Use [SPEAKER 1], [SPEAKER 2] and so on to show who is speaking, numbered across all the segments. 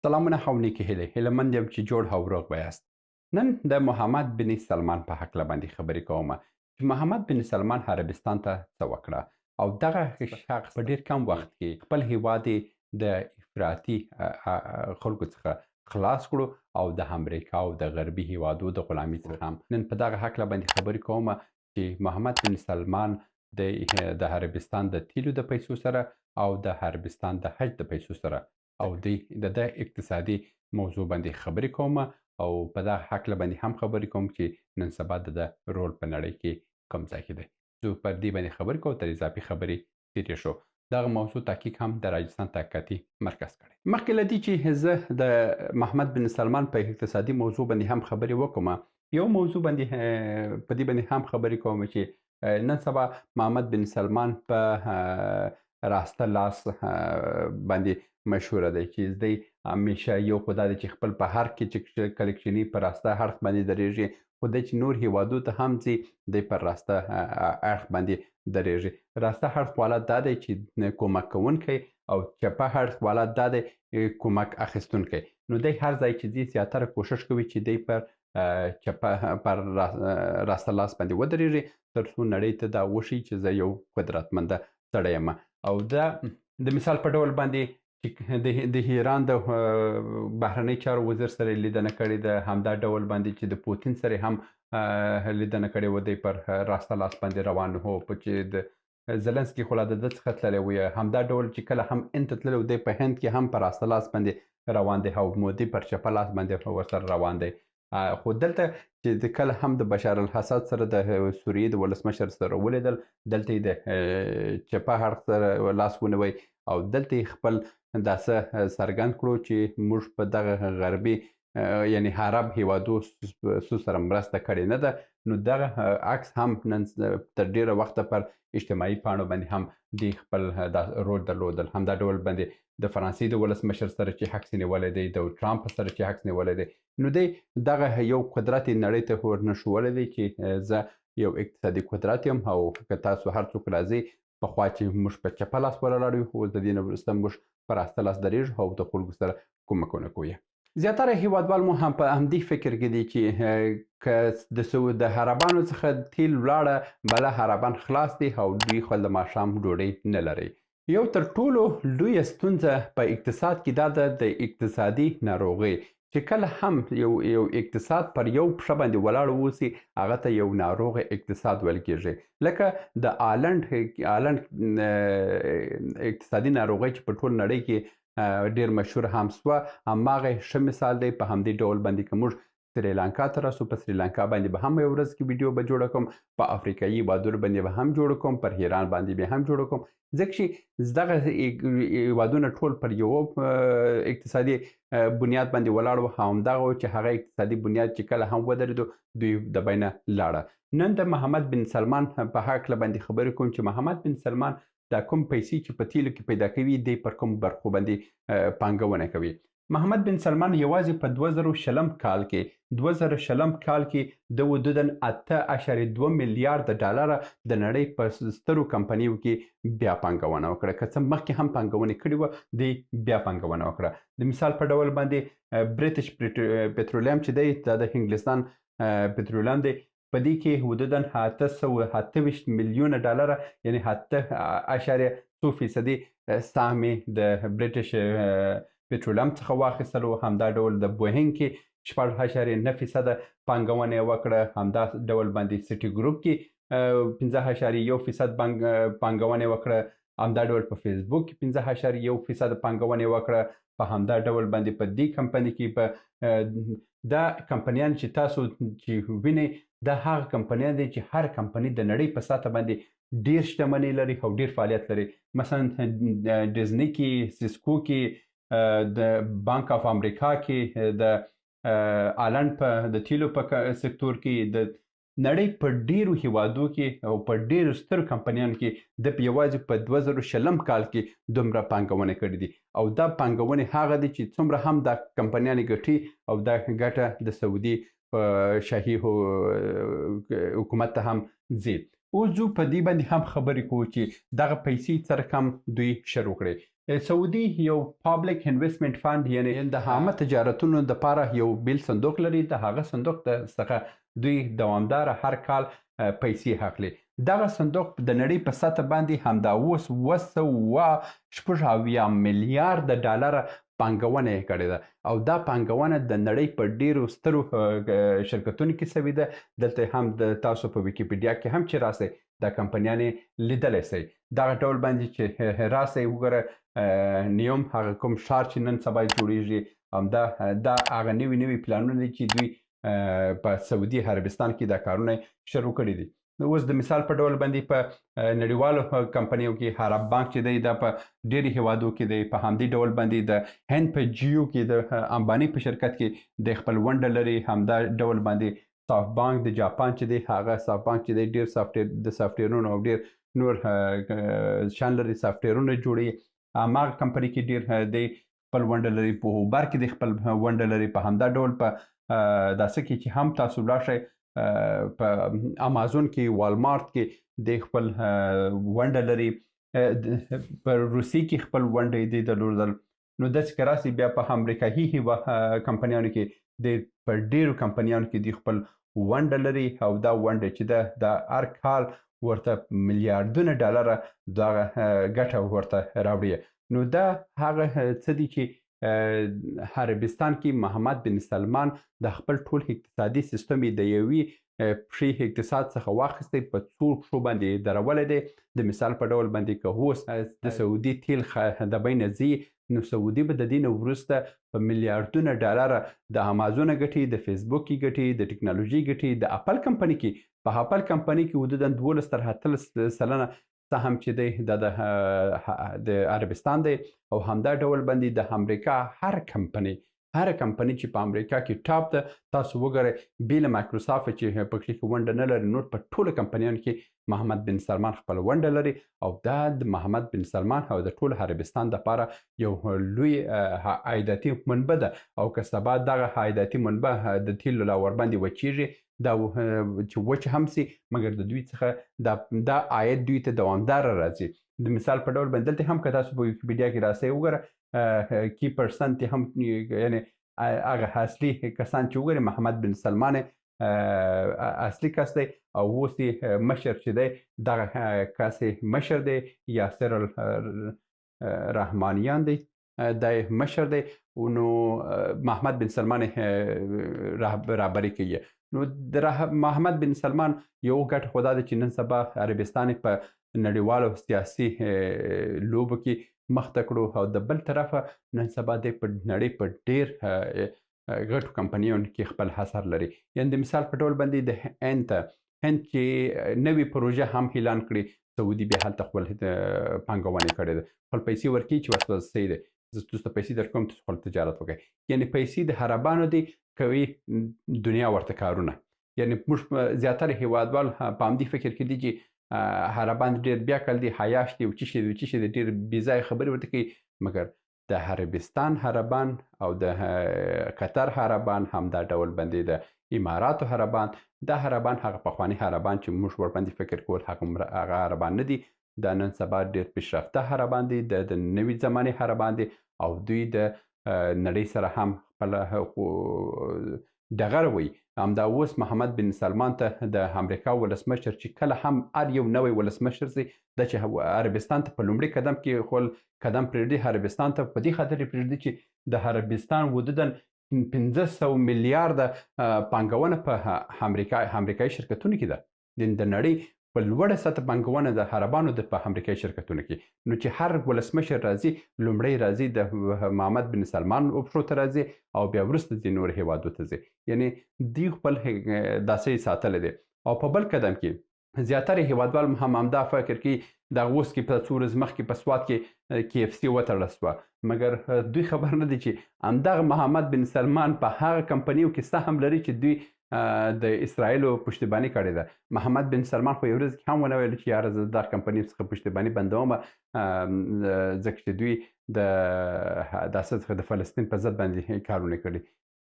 [SPEAKER 1] سلامونه او نیکې هیلې هیلهمند یم چې جوړ او روغ به یاست. نن د محمد بن سلمان په هکله باندې خبرې کوم چې محمد بن سلمان عربستان ته څه وکړه او دغه شخص په ډیر کم وخت کې خپل هیواد د افراطي خلکو څخه خلاص کړو او د امریکا او د غربي هیوادو د غلامي څخه هم نن په دغه هکله باندې خبرې کوم چې محمد بن سلمان د عربستان د تیلو د پیسو سره او د عربستان د حج د پیسو سره او د اقتصادي موضوع باندې خبرې کوم او په دغه هکله باندې هم خبرې کوم چې نن سبا د رول په نړۍ کې کوم ځای کې دی. زه پر دې باندې خبرې کوم تر اضافي خبرې تیرې شو. دغه موضوع تحقیق هم د راجستان تحقیقاتي مرکز کړی. مخکې له دې چې زه د محمد بن سلمان په اقتصادي موضوع باندې هم خبرې وکړم، یو موضوع باندې په دې باندې هم خبرې کوم چې نن سبا محمد بن سلمان په راسته لاس باندې مشهوره دی چې دی همیشه یو خو دا دی چې خپل په هر کې چې کله کښېني په راسته اړخ باندې درېږي، خو دی چې نور هیوادو ته هم ځي دی پر راسته اړخ باندې درېږي. راسته اړخ والا دا دی چې کومک کوونکی او چپه اړخ والا دا دی کومک اخیستونکی. نو دی هر ځای چې ځي زیاتره کوشش کوي چې دی پر چپه پر راسته لاس باندې ودرېږي تر څو نړۍ ته دا وښیي چې زه یو قدرتمنده سړی یم. او دا د مثال په ډول باندې چې د ایران د بهرنۍ چارو وزیر سره لیدنه کړې ده، همدا ډول باندې چې د پوتین سره هم لیدنه کړې وه، دی پر راسته لاس باندې روان و. په چې د زلنسکي خو لا د ده څخه تللی و، همدا ډول چې کله هم هند ته تللی و دی په هند کې هم په راسته لاس باندې روان دی او مودي پر چپه لاس باندې ورسره روان دی. خو دلته چې د کله هم د بشار الاسد سره د سوریې د ولسمشر سره ولیدل، دلته یې د چپه اړخ سره لاس ونیوی او دلته یې خپل داسې څرګند کړو چې موږ په دغه غربي یعنی عرب هیوادو سره مرسته کړې نه ده. نو دغه عکس هم نن تر ډیره وخته پر اجتماعي پاڼو باندې هم دی خپل رول درلودل. همدا ډول باندې د فرانسې د ولسمشر سره چې عکس نیولی دی، د ټرامپ سره چې عکس نیولی دی، نو دی دغه یو قدرت یې نړۍ ته ورنښولی دی چې زه یو اقتصادي قدرت یم او که تاسو هر څوک راځئ پخوا چې موږ په چپه لاس ولاړ یو، خو د دې نه وروسته موږ په راسته لاس درېږو او د خلکو سره کومکونه کوو. زیاتره هیوادوال مو هم په همدې فکر کې دي چې که د عربانو څخه تیل ولاړه بله عربان خلاص دي او دوی خو د ماښام ډوډۍ نه لري. یو تر ټولو لویه ستونزه په اقتصاد کې دا ده د اقتصادي ناروغۍ چې کله هم یو اقتصاد پر یو پښه باندې ولاړ واوسي هغه ته یو ناروغ اقتصاد ویل کېږي. لکه د آلند اقتصادي ناروغۍ چې په ټول نړۍ کې ډېر مشهور هم سوه، هماغه ښه مثال دی. په همدې ډول باندې که موږ سریلانکا ته راسو، په سریلانکا باندې به هم یو ورځ کې ویډیو به جوړه کوم، په افریقایي هیوادونو باندې به هم جوړه کوم، پر ایران باندې به هم جوړه کوم، ځکه چې دغه هیوادونه ټول پر یو اقتصادي بنیاد باندې ولاړ و. همدغه و چې هغه اقتصادي بنیاد چې کله هم ودرېدو دوی د بینه لاړه. نن د محمد بن سلمان په هکله باندې خبرې کوم چې محمد بن سلمان دا کوم پیسې چې په تیلو کې پیدا کوي دی پر کوم برخو باندې پانګونه کوي. محمد بن سلمان یوازې په 2020 کال کې د حدوداً 8.2 میلیارد ډالره د نړۍ په سترو کمپنیو کې بیا پانګونه وکړه. که څه مخکې هم پانګونې کړې وه، دی بیا پانګونه وکړه. د مثال په ډول باندې بریټش پټرولیم چې دی دا د انګلستان پټرولیم دی، په دې کې حدوداً 828 میلیونه ډالره یعنی 8.4% سهم د بریټش پټرولیم څخه واخیستل. همدا ډول د بوهینګ کې 4.9% پانګونه یې وکړه. همدا ډول باندې سټي ګروپ کې 5.1% پانګونه یې وکړه. همدا ډول په فیسبوک کې 5.1% پانګونه یې وکړه. په همدا ډول باندې په دې کمپنۍ کې په دا کمپنیان چې تاسو چې وینئ دا هغه کمپنیان دي چې هر کمپنۍ د نړۍ په سطحه باندې ډېر شتمنۍ لري او ډېر فعالیت لري. مثلا ډیزني کې، سیسکو کې، د بانک اف امریکا کې، د آلند په د تیلو په سکتور کې، د نړۍ په ډیرو هیوادو کې او په ډیرو سترو کمپنیانو کې د یوازې په 2020 کال کې دومره پانګونه کړې دي. او دا پانګونې هغه دي چې څومره هم دا کمپنیانې ګټي او دا ګټه د سعودي شاهي حکومت ته هم ځي. اوس ځو په دې باندې هم خبرې کوو چې دغه پیسې څه رقم دوی شروع کړې. سعودي یو پابلیک انویسټمنټ فند یعنی د عامه تجارتونو دپاره یو بیل صندوق لري. د هغه صندوق څخه دوی دوامداره هر کال پیسې اخلي. دغه صندوق د نړۍ په سطح باندې همدا اوس 276 میلیارد ډالر پانګونه یې کړې ده او دا پانګونه د نړۍ په ډیرو سترو شرکتونو کې سوې ده. دلته هم د تاسو په ویکیپیډیا کې هم چې راسئ دا کمپنیانې لیدلی سئ. دغه ډول باندې چې راسئ وګوره نیوم هغه کوم ښار چې نن سبا جوړیږي همدا دا هغه نوي پلانونه دي چې دوی په سعودي عربستان کې دا کارونه شروع کړي دي. اوس د مثال په ډول باندې په نړیوالو کمپنیو کې عرب بانک چې دی دا په ډېرو هیوادو کې دی. په همدې ډول باندې د هند په جیو کې د امباني په شرکت کې د خپل ونډه لري. همدا ډول باندې سافت بانک د جاپان چې دی هغه سافت بانک چې دی ډېر سافټویرونو او ډېر نور شان لري سافټویرونه جوړوي. هماغه کمپنۍ کې ډېر دی خپل ونډه لري. په اوبر کې د خپل ونډه لري. په همدا ډول په داسې کې چې هم تاسو ولاړ شئ په امازون کې والمارت کې د خپل ونډه لري. په روسي کې خپل ونډه دی درلودل. نو داسې که راسي بیا په امریکایي کمپنیانو کې د په ډېرو کمپنیانو کې د خپل ونډه لري او دا ونډه چې ده د هر کال ورته میلیاردونه ډالره دغه ګټه ورته راوړي. نو دا هغه څه دي چې عربستان کې محمد بن سلمان د خپل ټول اقتصادي سیستم یې د یوې پښې اقتصاد څخه واخیستی په څو پښو باندې درولی دی. د مثال په ډول باندې که اوس د سعودي تیل د بینه ځي نو سعودي به د دې نه وروسته په میلیاردونه ډالره د امازون ګټي، د فیسبوک ګټي، د ټکنالوژي ګټي، د اپل کمپنۍ کې په اپل کمپنۍ کې حدودا 12 تر 18 سلنه سهم چې دی دا د عربستان دی. او همدا ډول باندې د امریکا هر کمپنۍ چې په امریکا کې ټاپ ده تاسو وګورئ بې له مایکروسافت چې په کې ونډه نه لري نور په ټولو کمپنیانو کې محمد بن سلمان خپل ونډه لري. او دا د محمد بن سلمان او د ټول عربستان دپاره یو لوی عایداتي منبع ده. او که سبا دغه عایداتي منبع د تیلو له ورباندې وچیږي دا چې وچ هم سي مګر د دوی څخه دا عاید دوی ته دوامداره راځي. د مثال په ډول باندې دلته هم که تاسو په ویکیپیډیا کې راسئ وګوره کی پرسنت هم یعنی هغه اصلي کسان چې وګورئ محمد بن سلمان اصلي کس دی او اوس یې مشر چې دی دغه کس مشر دی یاسر الرحمانیان دی دا مشر دی. نو محمد بن سلمان رهبري کوي. نو د محمد بن سلمان یو ګټه خو دا ده چې نن سبا عربستان په نړیوالو سیاسي لوبو کې مخ ته کړو او د بل طرفه نن سبا دی په نړۍ په ډېر غټو کمپنیونو کې خپل اثر لري. یعنې د مثال په ډول باندې د هند چې نوې پروژه هم اعلان کړې سعودي بیا هلته خپل پانګونې کړې ده. خپل پیسې ورکوي چې ورته صحیح دی زه تاسو ته پیسې درکوم تاسو خپل تجارت وکړئ. یعنې پیسې د عربانو دی کوي دنیا ورته کارونه. یعنې موږ زیاتره هیوادوال په همدې فکر کې دي چې عربان ډېر بیا کل دي حیاش دي او څه شي دي ډېر بې ځایه خبرې ورته کوي. مګر د عربستان عربان او د قطر عربان همدا ډول باندې د اماراتو عربان دا عربان هغه پخواني عربان چې موږ ورباندې فکر کول هغه عربان نه دي. دا نن سبا ډېر پیشرفته عربان دي د نوې زمانې عربان دي او دوی د نړۍ سره هم خپل ډغره وي. همدا اوس محمد بن سلمان ته د امریکا ولسمشر چې کله هم هر یو نوی ولسمشر سي دا چې عربستان ته په لومړي قدم کې خپل قدم پرېږدي عربستان ته په دې خاطر یې پرېږدي چې د عربستان حدودا 500 میلیارده پانګونه په امریکایي شرکتونو کې ده. د نړۍ په لوړه سطح پانګونه د عربانو د په امریکایي شرکتونو کې. نو چې هر ولسمشر راځي لومړی راځي د محمد بن سلمان پښو ته راځي او بیا وروسته د نور هیوادو ته ځي. یعنې دوی خپل داسې ساتلی دی. او په بل قدم کې زیاتره هیوادوال هم همدا فکر کوي دغه اوس کې په څو ورځې مخکې په سوات کې KFC وتړل سوه. مګر دوی خبر نه دي چې همدغه محمد بن سلمان په هغه کمپنیو کې سهم لري چې دوی د اسرائیلو پشتیباني کړې ده. محمد بن سلمان خو یو ورځ کې هم ونه ویل چې یاره زه دغه کمپنۍ څخه پشتیباني بندوم ځکه چې دوی د فلسطین په ضد باندې کارونه کړي.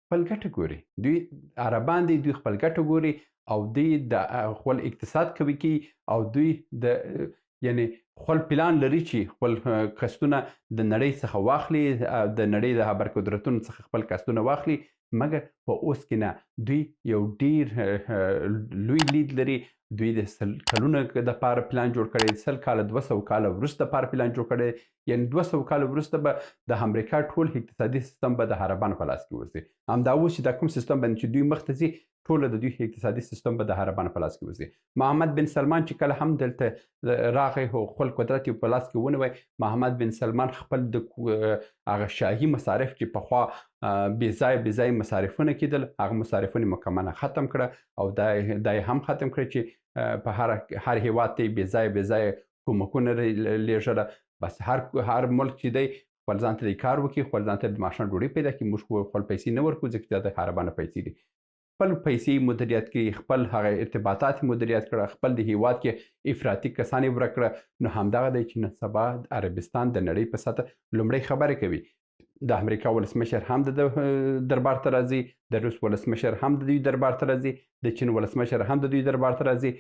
[SPEAKER 1] خپل ګټه ګوري دوی عربان دي دوی خپل ګټه ګوري او دوی د خپل اقتصاد قوي کوي او دوی د یعنی خپل پلان لري چې خپل کسټونه د نړۍ څخه واخلي، د نړۍ د ابرقدرتونو څخه خپل کسټونه واخلي. مګر په اوس کې نه، دوی یو ډیر لوی لید لري. دوی د 100 کلونو دپاره پلان جوړ کړی، 100 کاله 200 کاله وروسته دپاره پلان جوړ کړی. یعنې 200 کاله وروسته به د امریکا ټول اقتصادي سیستم به د عربانو په لاس کې ورځي. همدا اوس چې دا کوم سیستم باندې چې دوی مخته ځي، ټوله د دوی اقتصادي سیستم به د عربانو په لاس کې ورځي. محمد بن سلمان چې کله هم دلته راغی او خپل قدرت یې په لاس کې ونیوی، محمد بن سلمان خپل د هغه شاهي مصارف چې پخوا بې ځایه مصارفونه کېدل، هغه مصارفونه مکمله ختم کړه او دا یې هم ختم کړه چې په هر هېواد ته یې بې ځایه کومکونه لېږله. بس هر ملک چې دی خپل ځان ته کار وکړي، خپل ځان ته د ماښام ډوډۍ پیدا کړي. موږ خپل پیسې نه ورکوو ځکه چې دا د عربانو پیسې دي. خپل پیسې مدیریت کړي، خپل هغه ارتباطات مدیریت کړه، خپل د هېواد کې افراطي کسان یې ورک کړه. نو همدغه دی چې نن سبا عربستان د نړۍ په سطح لومړی خبرې کوي. د امریکا ولسمشر هم د دربار ته راځي، د روس ولسمشر هم د دوی دربار ته راځي، د چین ولسمشر هم د دوی دربار ته راځي.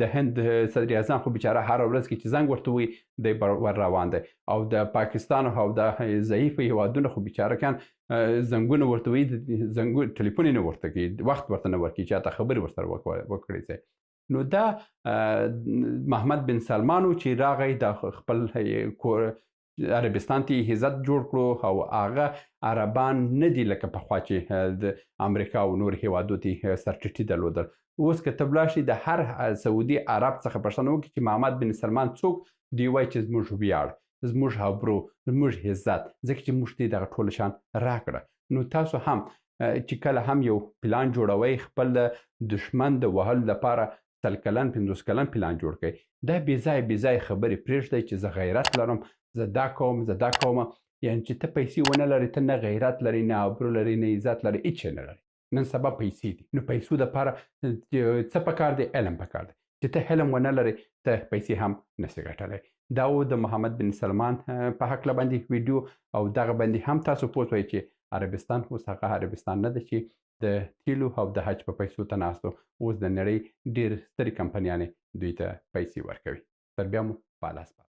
[SPEAKER 1] د هند صدر اعظم خو بیچاره هره ورځ کې چې زنګ ورته وي دی ور روان دی. او د پاکستان او د ضعیفو هېوادونو خو بیچارهګان زنګونه ورته وي، ټلیفون یې نه ورته کوي، وخت ورته نه ورکوي چې چاته خبرې ورسره وکړی شي. نو دا محمد بن سلمان و چې راغی د خپل عربستان ته یې عزت جوړ کړو او هغه عربان نه دي لکه پخوا چې د امریکا او نور هېوادو ته سرټیټي درلودل. اوس که ته ولاړ شې د هر سعودي عرب څخه پوښتنه وکړي چې محمد بن سلمان څوک، دوی وایي چې زموږ ویاړ، زموږ ابرو، زموږ عزت، ځکه چې موږ ته یې دغه ټوله شیان راکړه. نو تاسو هم چې کله هم یو پلان جوړوئ، خپل د دښمن د وهلو لپاره 100 کلن 50 کلن پلان جوړ کړئ. دا بې ځایه خبرې پرېږدئ چې زه غیرت لرم، زه دا کوم، زه دا کومه. یعنې چې ته پیسې ونه لرې، ته نه غیرت لرې، نه ابرو لرې، نه عزت لرې، هېڅ شی نه لرې. نن سبا پیسې دي. نو پیسو دپاره څه پکار دی؟ علم پکار دی. چې ته علم ونه لرې، ته پیسې هم نسې ګټلی. دا و د محمد بن سلمان په هکله باندې ویډیو، او دغه باندې هم تاسو پوه شوئ چې عربستان اوس هغه عربستان نه ده چې د تیلو او د حج په پیسو ته ناست و. اوس د نړۍ ډېر سترې کمپنیانې دوی ته پیسې ورکوي. تر بیا مو په الله سپارم.